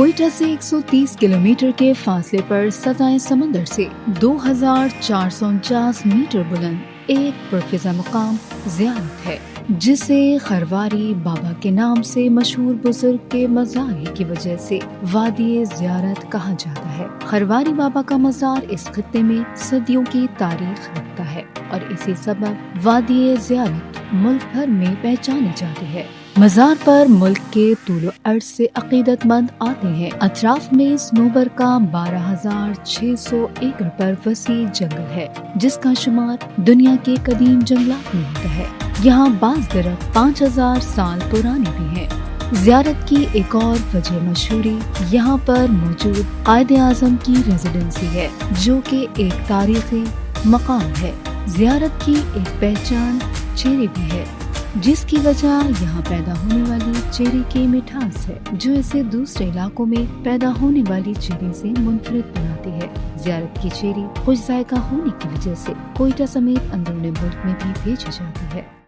کوئٹہ سے 130 کلومیٹر کے فاصلے پر سطح سمندر سے 2449 میٹر بلند ایک پرفضا مقام زیارت ہے، جسے خرواری بابا کے نام سے مشہور بزرگ کے مزار کی وجہ سے وادی زیارت کہا جاتا ہے۔ خرواری بابا کا مزار اس خطے میں صدیوں کی تاریخ رکھتا ہے اور اسی سبب وادی زیارت ملک بھر میں پہچانی جاتی ہے۔ مزار پر ملک کے طول و عرض سے عقیدت مند آتے ہیں۔ اطراف میں صنوبر کا 12,600 ایکڑ پر وسیع جنگل ہے، جس کا شمار دنیا کے قدیم جنگلات میں ہوتا ہے۔ یہاں بعض درخت 5,000 سال پرانے بھی ہیں۔ زیارت کی ایک اور وجہ مشہوری یہاں پر موجود قائد اعظم کی ریزیڈنسی ہے، جو کہ ایک تاریخی مقام ہے۔ زیارت کی ایک پہچان چیری بھی ہے، جس کی وجہ یہاں پیدا ہونے والی چیری کی مٹھاس ہے، جو اسے دوسرے علاقوں میں پیدا ہونے والی چیری سے منفرد بناتی ہے۔ زیارت کی چیری خوش ذائقہ ہونے کی وجہ سے کوئٹہ سمیت اندرون ملک میں بھی بھیجی جاتی ہے۔